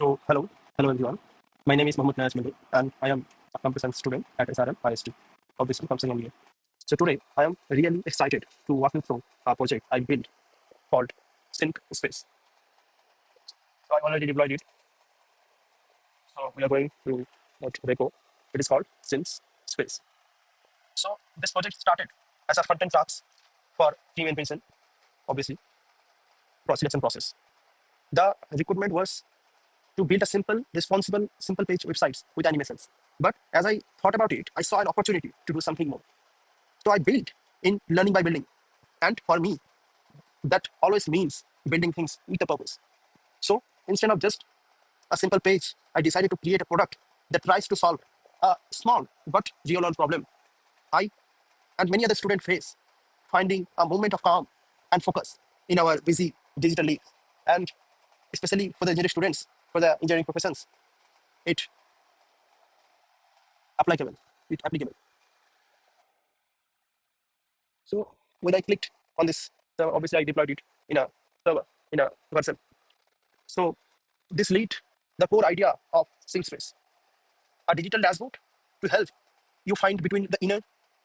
Hello everyone. My name is Mondal, and I am a computer science student at SRM IST, obviously from second year. So today I am really excited to walk you through a project I built called Sync Space. So I already deployed it. So we are going to repo. It is called Sync Space. So this project started as a front-end class for team invention, obviously, selection process. The requirement was to build a simple, responsible, simple page websites with animations. But as I thought about it, I saw an opportunity to do something more. So I built in learning by building. And for me, that always means building things with a purpose. So instead of just a simple page, I decided to create a product that tries to solve a small but real world problem I and many other students face, finding a moment of calm and focus in our busy digital lives. And especially for the engineering students, for the engineering professions, it applicable. It applicable. So when I clicked on this, so obviously I deployed it in a server, in a Vercel. So this lead the core idea of SyncSpace, a digital dashboard to help you find between the inner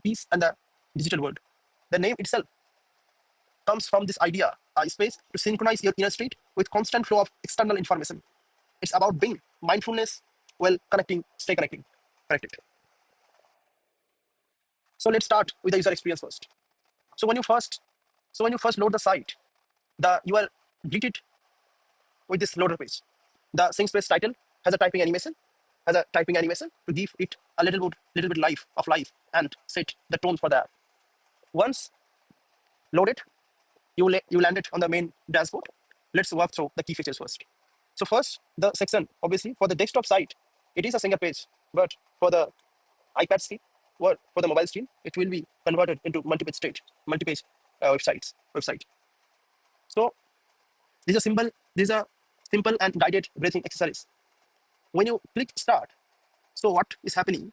peace and the digital world. The name itself comes from this idea, a space to synchronize your inner state with constant flow of external information. It's about being mindfulness while connected. So let's start with the user experience first. So when you first, load the site, you are greeted with this loader page. The SyncSpace title has a typing animation, to give it a little bit life and set the tone for the app. Once loaded, you land it on the main dashboard. Let's walk through the key features first. So first, the section, obviously for the desktop site, it is a single page, but for the iPad screen or for the mobile screen, it will be converted into multi-page website. So these are simple and guided breathing exercise. When you click start, so what is happening?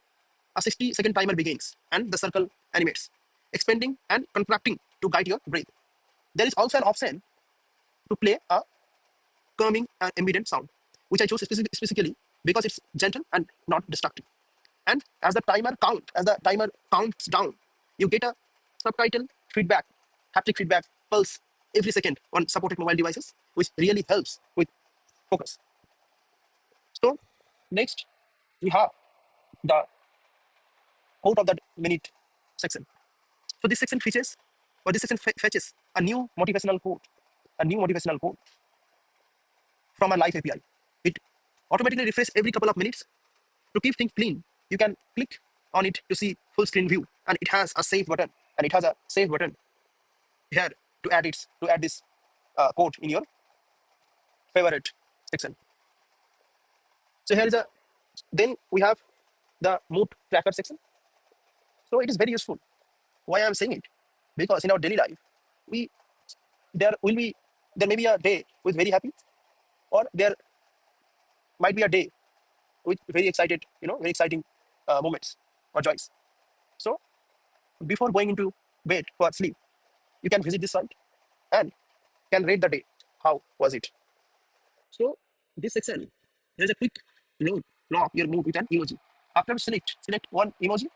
A 60-second timer begins and the circle animates, expanding and contracting to guide your breath. There is also an option to play a calming and ambient sound, which I chose specifically because it's gentle and not destructive. And as the timer counts down, you get a subtitle feedback, haptic feedback pulse every second on supported mobile devices, which really helps with focus. So next, we have the quote of that minute section. So this section fetches a new motivational quote from a live API. It automatically refreshes every couple of minutes. To keep things clean, you can click on it to see full screen view, and it has a save button. Here to add this quote in your favorite section. So here is a then we have the mood tracker section. So it is very useful. Why I am saying it? Because in our daily life, we there may be a day with very happy, or there might be a day with very exciting moments or joys. So before going into bed for sleep, you can visit this site and can rate the day. How was it? So this section, there's a quick lock your mood with an emoji. After you select one emoji,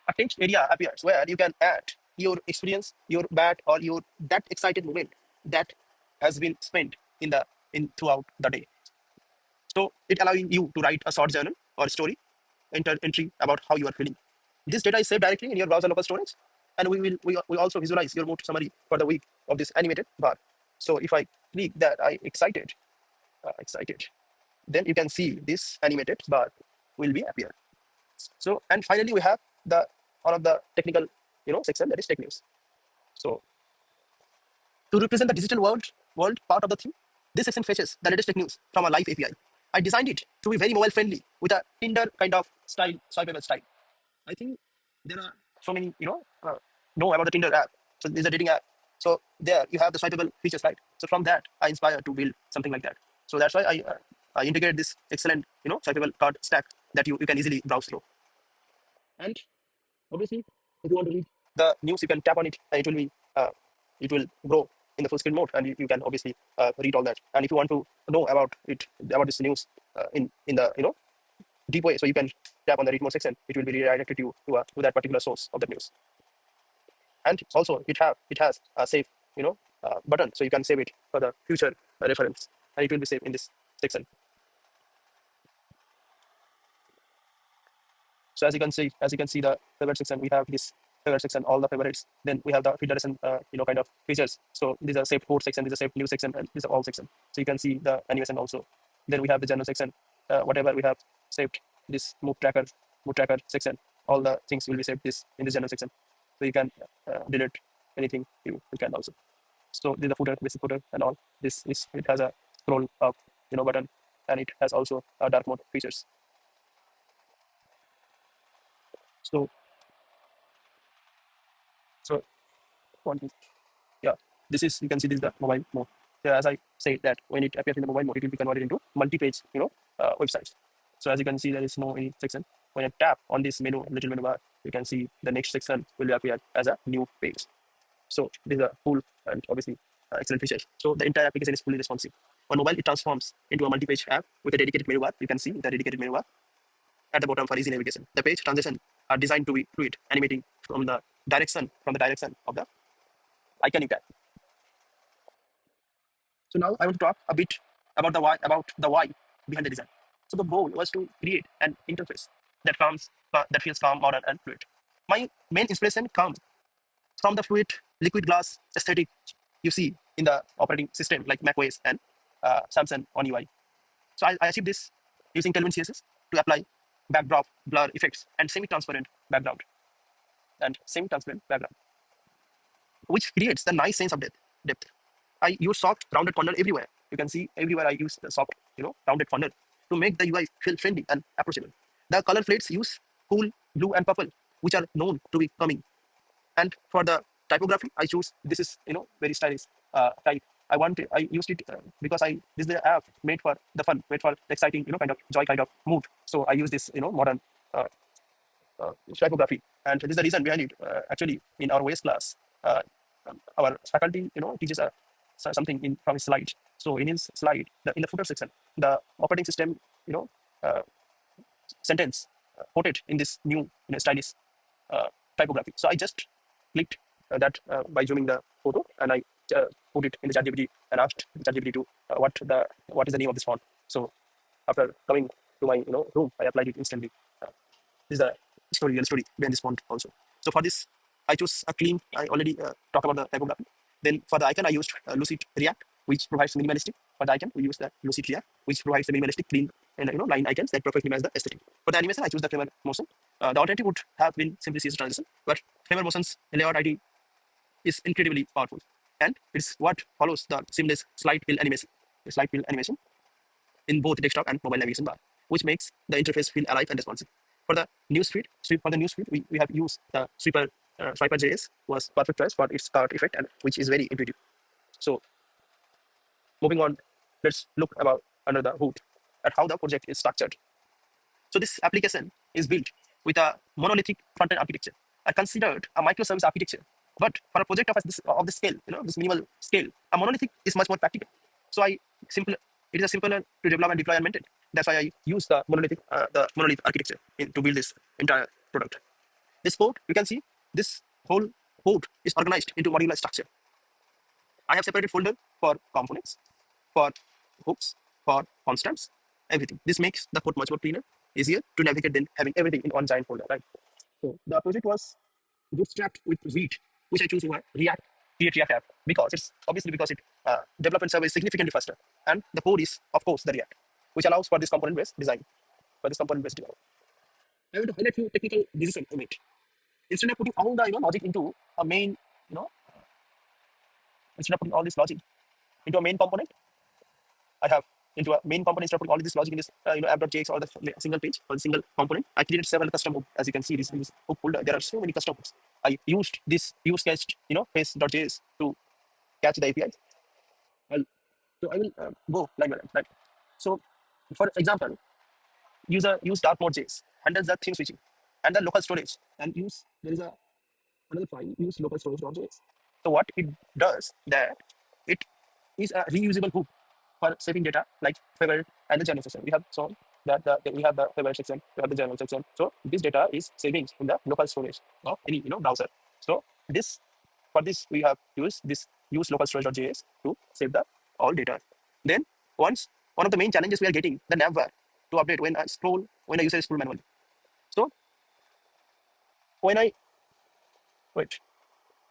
a text area appears where you can add your experience, your bad or your that excited moment that has been spent in throughout the day. So it allowing you to write a short journal or story entry about how you are feeling. This data is saved directly in your browser local storage, and we also visualize your mood summary for the week of this animated bar. So if I click that I excited, then you can see this animated bar will be appear. So and finally we have the one of the technical section, that is tech news. So to represent the digital world part of the theme, this section fetches the latest tech news from a live API. I designed it to be very mobile friendly with a Tinder kind of style, swipeable style. I think there are so many, know about the Tinder app. So there's a dating app. So there you have the swipeable features, right? So from that, I inspired to build something like that. So that's why I integrated this excellent, swipeable card stack that you can easily browse through. And obviously, if you want to read the news, you can tap on it, and it will grow in the full screen mode, and you can obviously read all that. And if you want to know about this news, in the deep way. So you can tap on the read more section. It will be redirected you to that particular source of the news. And also it has a save button, so you can save it for the future reference, and it will be saved in this section. So as you can see the favorite section, we have this favorite section, all the favorites. Then we have the federation, kind of features. So these are saved code section, these are saved news section, and these are all section. So you can see the animation also. Then we have the general section, whatever we have saved, this move tracker section, all the things will be saved this in this general section. So you can delete anything you can also. So this is the footer, basic footer, and all. This is it has a scroll up, button, and it has also a dark mode features. So so one thing. Yeah, this is, you can see this is the mobile mode. So as I said that when it appears in the mobile mode, it will be converted into multi-page, websites. So as you can see, there is no any section. When I tap on this menu, little menu bar, you can see the next section will appear as a new page. So this is a cool and obviously excellent feature. So the entire application is fully responsive. On mobile, it transforms into a multi-page app with a dedicated menu bar. You can see the dedicated menu bar at the bottom for easy navigation. The page transitions are designed to be fluid, animating from the direction of the icon you tap. So now I want to talk a bit about the why behind the design. So the goal was to create an interface that feels calm, modern, and fluid. My main inspiration comes from the fluid liquid glass aesthetic you see in the operating system like macOS and Samsung on UI. So I achieved this using Tailwind CSS to apply backdrop, blur effects, and semi-transparent background, which creates the nice sense of depth. I use soft rounded corner everywhere. You can see everywhere I use the soft, rounded corner to make the UI feel friendly and approachable. The color plates use cool blue and purple, which are known to be coming. And for the typography, I choose this is very stylish type. I used it because this is the app made for the fun, made for the exciting kind of joy kind of mood. So I use this modern uh, typography, and this is the reason behind it. Actually, in our OS class, our faculty teaches something from his slide. So in his slide, in the footer section, the operating system uh, sentence quoted in this new stylish uh, typography. So I just clicked that by zooming the photo, and I put it in the ChatGPT and asked ChatGPT to what is the name of this font. So after coming to my room, I applied it instantly. This is the real story behind this font also. So for this, I chose a clean. I already talked about the typography. Then for the icon, I used Lucid React, which provides minimalistic. For the icon, we use the Lucid React, which provides the minimalistic, clean, and line icons that perfectly match the aesthetic. For the animation, I choose the Framer Motion. The alternative would have been simply CSS transition, but Framer Motion's layout ID is incredibly powerful, and it's what follows the seamless slide wheel animation in both desktop and mobile navigation bar, which makes the interface feel alive and responsive. For the newsfeed, we have used the SwiperJS was perfect choice for its card effect, and which is very intuitive. So moving on, let's look about under the hood at how the project is structured. So this application is built with a monolithic front-end architecture. I considered a microservice architecture, but for a project of this scale, this minimal scale, a monolithic is much more practical. So it is a simpler to develop and deploy and maintain. That's why I use the monolith architecture to build this entire product. This code, you can see, this whole code is organized into modular structure. I have separated folder for components, for hooks, for constants, everything. This makes the code much more cleaner, easier to navigate than having everything in one giant folder, right? So the project was bootstrapped with Vite, which I choose over Create React app because it development server is significantly faster, and the code is of course the React, which allows for this component-based design. I want to highlight few technical decisions I made. Instead of putting all the logic into a main, you know, instead of putting all this logic into a main component, I have into a main component instead of putting all this logic in this app.js or the single page or the single component. I created several custom hooks. As you can see, this hook folder, there are so many custom hooks. I used this use cached face.js to catch the APIs. So I will go line by line. Right. So for example, use dark mode JS handles the theme switching and the local storage, and there is another file, use local storage.js. So what it does that it is a reusable hook for saving data like favorite and the journal section. We have shown that we have the favorite section, we have the journal section. So this data is savings in the local storage of any browser. So this for this we have used this use local storage.js to save the all data. Then once one of the main challenges we are getting the navbar to update when I use a scroll manually. So when I wait,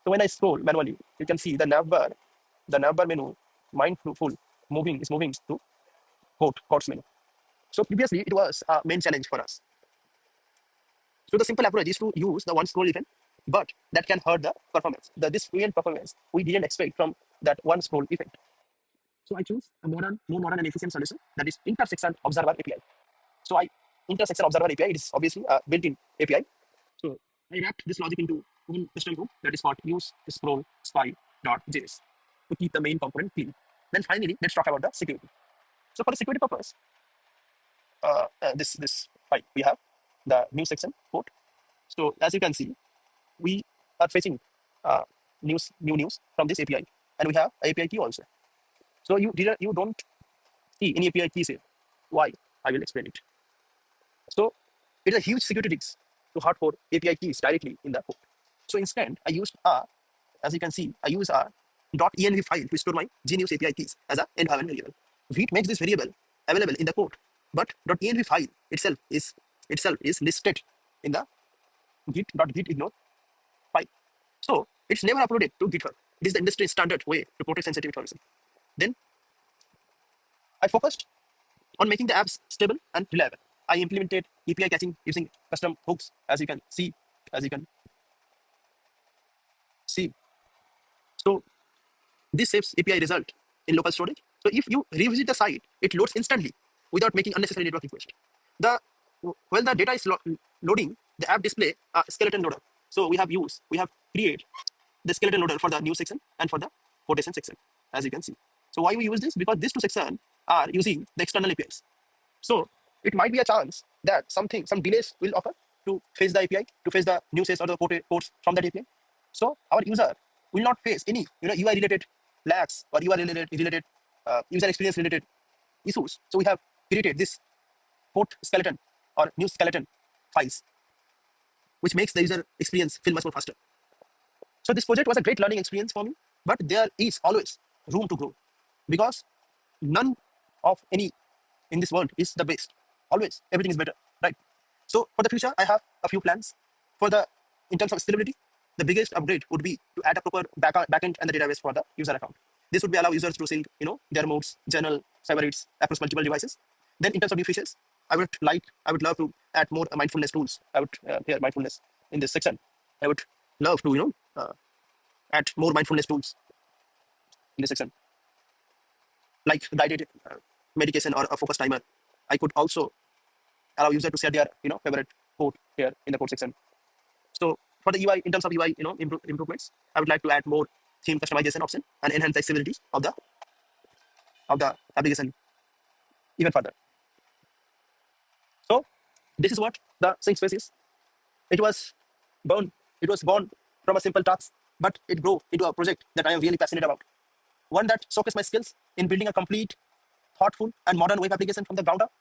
so when I scroll manually, you can see the navbar menu, mindful moving is moving to courts menu. So previously it was a main challenge for us. So the simple approach is to use the one scroll event, but that can hurt the performance. This fluent performance we didn't expect from that one scroll event. So I choose a more modern and efficient solution, that is intersection observer API. So intersection observer API, it is obviously a built-in API. So I wrapped this logic into one custom code that is called use scroll spy.js to keep the main component clean. Then finally, let's talk about the security. So for the security purpose, this file we have the new section code. So as you can see, we are fetching new news from this API, and we have API key also. So you don't see any API keys here. Why? I will explain it. So it is a huge security risk to hardcode API keys directly in the code. So instead, I used as you can see, I use a .env file to store my GNews API keys as an environment variable. Vite makes this variable available in the code, but .env file itself is listed in the git.gitignore file. So it's never uploaded to GitHub. It is the industry standard way to protect sensitive information. Then I focused on making the apps stable and reliable. I implemented API caching using custom hooks, as you can see. So this saves API result in local storage. So if you revisit the site, it loads instantly without making unnecessary network request. When the data is loading, the app display a skeleton loader. So we have created the skeleton loader for the new section and for the quotation section, as you can see. So why we use this? Because these two sections are using the external APIs. So it might be a chance that some delays will occur to fetch the API, to fetch the new sets or the ports from that API. So our user will not face any UI related lags or UI related user experience related issues. So we have created this port skeleton or new skeleton files, which makes the user experience feel much more faster. So this project was a great learning experience for me, but there is always room to grow because none of any in this world is the best. Always, everything is better, right? So for the future, I have a few plans. In terms of scalability, the biggest upgrade would be to add a proper backend and the database for the user account. This would be allow users to sync, their modes, journal, favorites across multiple devices. Then in terms of new features, I would love to add more mindfulness tools. I would hear mindfulness in this section. I would love to, add more mindfulness tools in this section, like guided medication or a focus timer. I could also allow user to set their favorite code here in the code section. So for the UI, in terms of UI, improvements, I would like to add more theme customization option and enhance the accessibility of the application even further. So this is what the sync space is. It was born from a simple task, but it grew into a project that I am really passionate about. One that showcased my skills in building a complete, thoughtful, and modern web application from the ground up.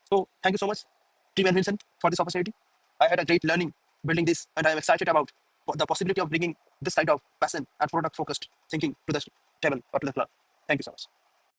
So thank you so much, Team and Vincent, for this opportunity. I had a great learning building this, and I am excited about the possibility of bringing this kind of passion and product-focused thinking to the table or to the club. Thank you so much.